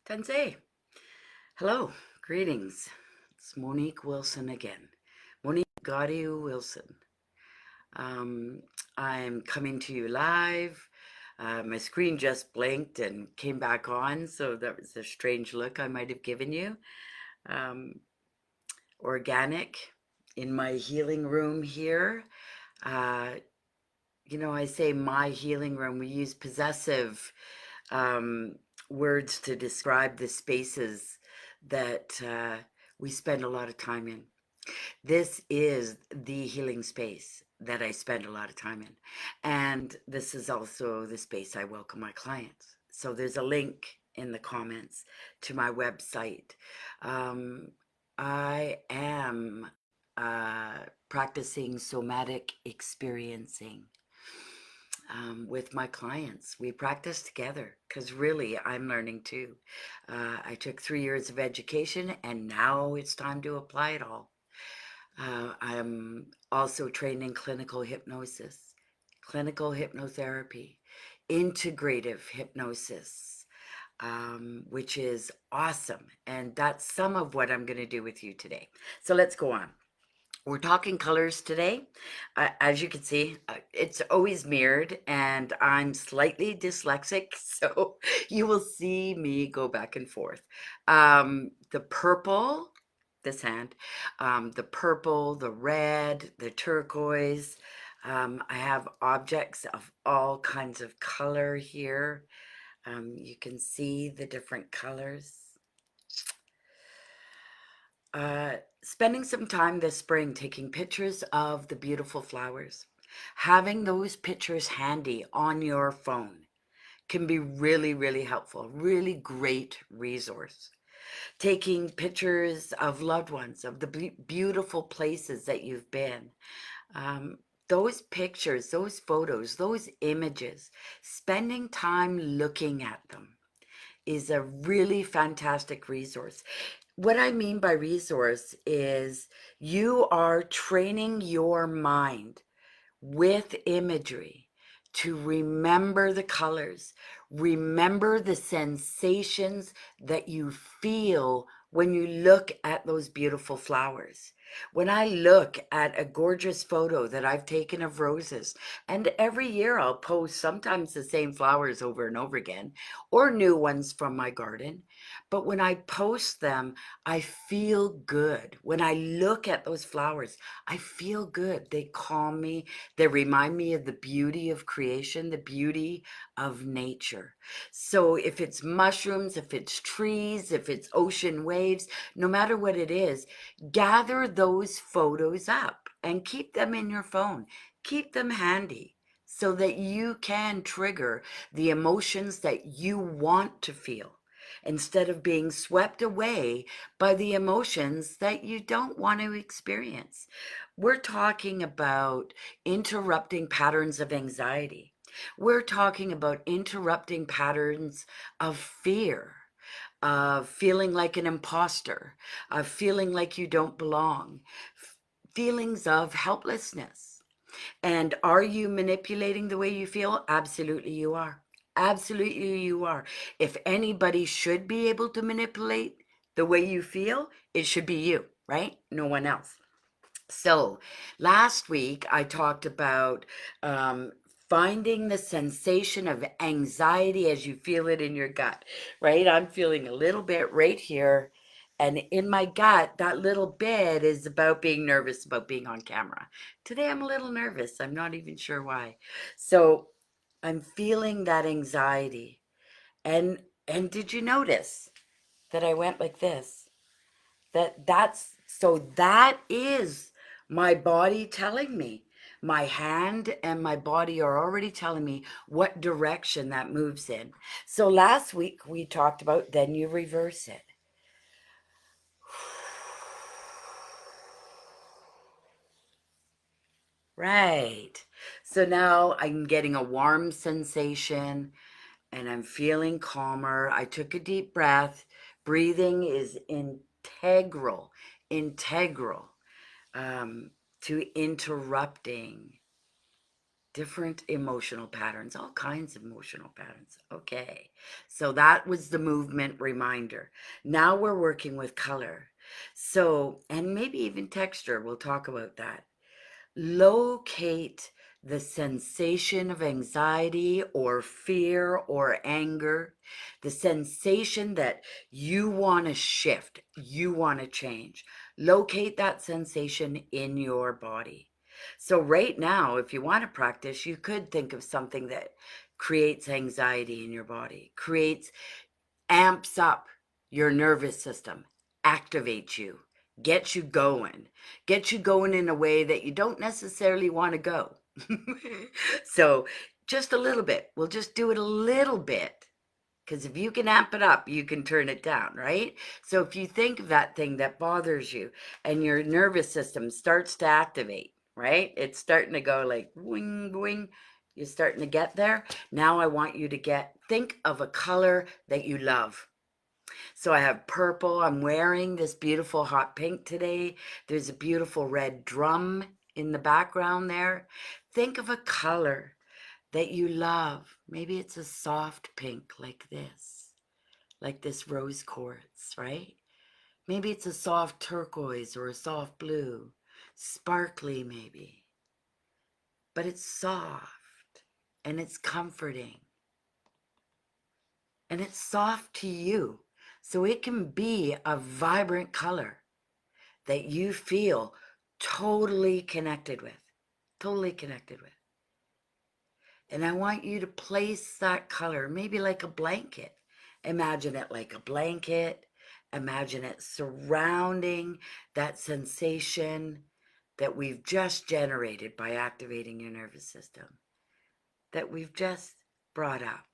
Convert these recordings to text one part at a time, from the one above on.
Tensei. Hello, greetings. It's Monique Wilson again. Monique Wilson. Um, I'm coming to you live. My screen just blinked and came back on, so that was a strange look I might have given you. Um, Organic in my healing room here. Uh, I say my healing room. We use possessive um, words to describe the spaces that we spend a lot of time in. This is the healing space that I spend a lot of time in. And this is also the space I welcome my clients. So there's a link in the comments to my website. Um, I am practicing somatic experiencing with my clients. We practice together because really I'm learning too. I took 3 years of education and now it's time to apply it all. I'm also trained in clinical hypnosis, clinical hypnotherapy, integrative hypnosis, which is awesome. And that's some of what I'm going to do with you today. So let's go on. We're talking colors today. As you can see, it's always mirrored, and I'm slightly dyslexic, so you will see me go back and forth. The purple, this hand, the purple, the red, the turquoise. I have objects of all kinds of color here. You can see the different colors. Spending some time this spring taking pictures of the beautiful flowers. Having those pictures handy on your phone can be really, really helpful. Really great resource. Taking pictures of loved ones, of the beautiful places that you've been. Um, those pictures, those photos, those images, spending time looking at them is a really fantastic resource. What I mean by resource is you are training your mind with imagery to remember the colors, remember the sensations that you feel when you look at those beautiful flowers. When I look at a gorgeous photo that I've taken of roses, and every year I'll post sometimes the same flowers over and over again, or new ones from my garden. But when I post them, I feel good. When I look at those flowers, I feel good. They calm me. They remind me of the beauty of creation, the beauty of nature. So if it's mushrooms, if it's trees, if it's ocean waves, no matter what it is, gather those photos up and keep them in your phone. Keep them handy so that you can trigger the emotions that you want to feel instead of being swept away by the emotions that you don't want to experience. We're talking about interrupting patterns of anxiety. We're talking about interrupting patterns of fear, of feeling like an imposter, of feeling like you don't belong, feelings of helplessness. And are you manipulating the way you feel? Absolutely, you are. Absolutely, you are. If anybody should be able to manipulate the way you feel, it should be you, right? No one else. So last week I talked about finding the sensation of anxiety as you feel it in your gut, right? I'm feeling a little bit right here. And in my gut, that little bit is about being nervous about being on camera. Today I'm a little nervous. I'm not even sure why. So I'm feeling that anxiety. And did you notice that I went like this? That is my body telling me. My hand and my body are already telling me what direction that moves in. So last week we talked about then you reverse it. Right. So now I'm getting a warm sensation and I'm feeling calmer. I took a deep breath. Breathing is integral, to interrupting different emotional patterns, all kinds of emotional patterns. Okay, so that was the movement reminder. Now we're working with color. So, and maybe even texture, we'll talk about that. Locate the sensation of anxiety or fear or anger, the sensation that you want to shift, you want to change. Locate that sensation in your body. So right now, if you want to practice, you could think of something that creates anxiety in your body, amps up your nervous system, activates you, gets you going in a way that you don't necessarily want to go. So just a little bit. We'll just do it a little bit. Because if you can amp it up, you can turn it down, right? So if you think of that thing that bothers you and your nervous system starts to activate, right? It's starting to go like wing, wing. You're starting to get there. Now I want you to think of a color that you love. So I have purple. I'm wearing this beautiful hot pink today. There's a beautiful red drum in the background there. Think of a color that you love. Maybe it's a soft pink like this rose quartz, right? Maybe it's a soft turquoise or a soft blue, sparkly maybe. But it's soft and it's comforting. And it's soft to you. So it can be a vibrant color that you feel totally connected with. Totally connected with. And I want you to place that color, maybe like a blanket. Imagine it like a blanket. Imagine it surrounding that sensation that we've just generated by activating your nervous system, that we've just brought up.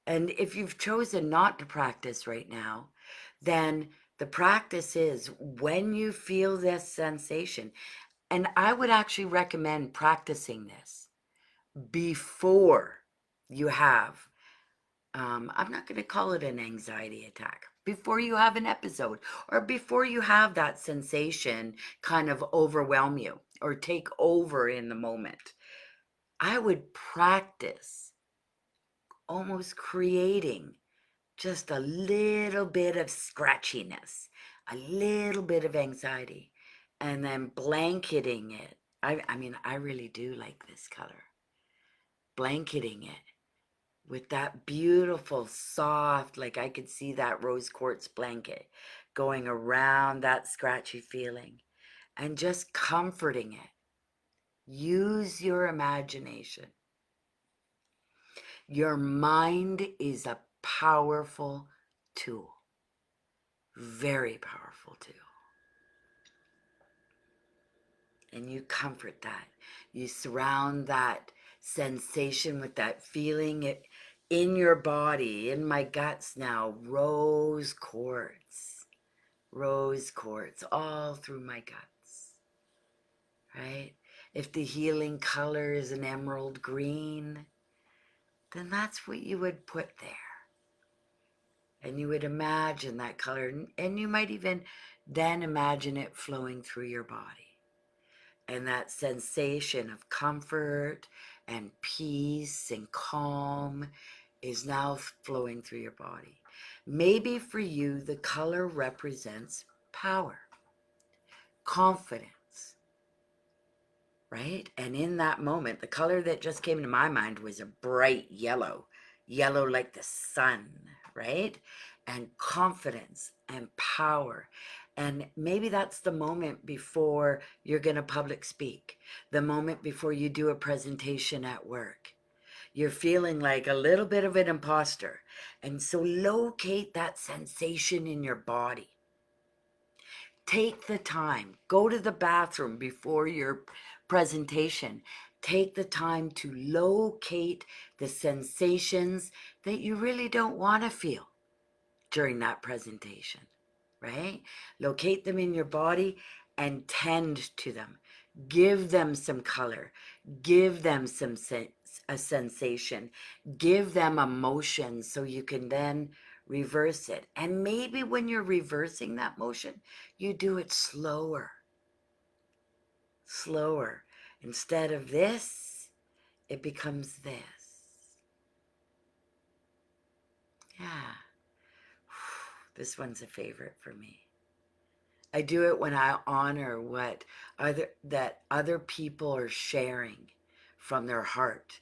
And if you've chosen not to practice right now, then the practice is when you feel this sensation. And I would actually recommend practicing this before you have, I'm not going to call it an anxiety attack, before you have an episode or before you have that sensation kind of overwhelm you or take over in the moment. I would practice almost creating just a little bit of scratchiness, a little bit of anxiety, and then blanketing it. I mean, I really do like this color. Blanketing it with that beautiful, soft, like I could see that rose quartz blanket going around that scratchy feeling and just comforting it. Use your imagination. Your mind is a powerful tool. Very powerful tool. And you comfort that. You surround that sensation with that feeling in your body, in my guts now, rose quartz, all through my guts, right? If the healing color is an emerald green, then that's what you would put there. And you would imagine that color, and you might even then imagine it flowing through your body. And that sensation of comfort and peace and calm is now flowing through your body. Maybe for you, the color represents power, confidence, right? And in that moment, the color that just came to my mind was a bright yellow like the sun, right? And confidence and power. And maybe that's the moment before you're going to public speak, the moment before you do a presentation at work. You're feeling like a little bit of an imposter. And so locate that sensation in your body. Take the time. Go to the bathroom before your presentation. Take the time to locate the sensations that you really don't want to feel during that presentation, right? Locate them in your body and tend to them. Give them some color. Give them a sensation. Give them emotion so you can then reverse it. And maybe when you're reversing that motion, you do it slower. Instead of this, it becomes this. Yeah. This one's a favorite for me. I do it when I honor what other people are sharing from their heart,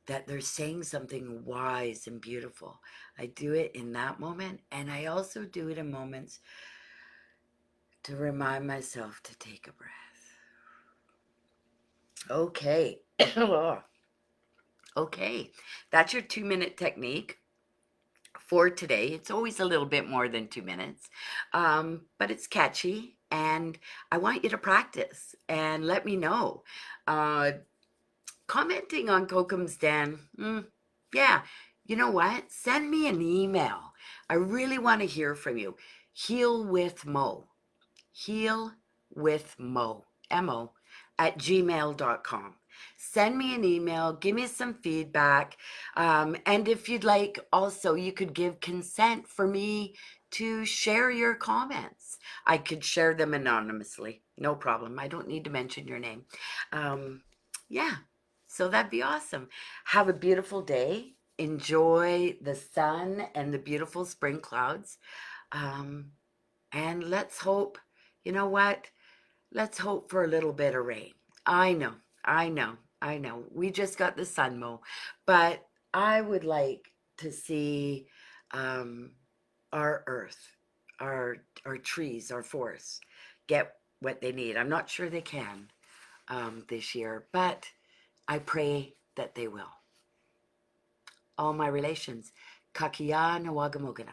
that they're saying something wise and beautiful. I do it in that moment, and I also do it in moments to remind myself to take a breath. Okay. Okay. That's your 2-minute technique for today. It's always a little bit more than 2 minutes, but it's catchy, and I want you to practice and let me know. Uh, Commenting on Kokum's Den, yeah, you know what? Send me an email. I really want to hear from you. Heal with Mo. Heal with Mo. M-O at gmail.com. Send me an email, give me some feedback. And if you'd like, also, you could give consent for me to share your comments. I could share them anonymously, no problem. I don't need to mention your name. Yeah, so that'd be awesome. Have a beautiful day. Enjoy the sun and the beautiful spring clouds. And let's hope, you know what? Let's hope for a little bit of rain. I know, I know, I know. We just got the sun, Mo, but I would like to see um, our earth, our trees, our forests get what they need. I'm not sure they can this year, but I pray that they will. All my relations, Kakia Nawagamoganak.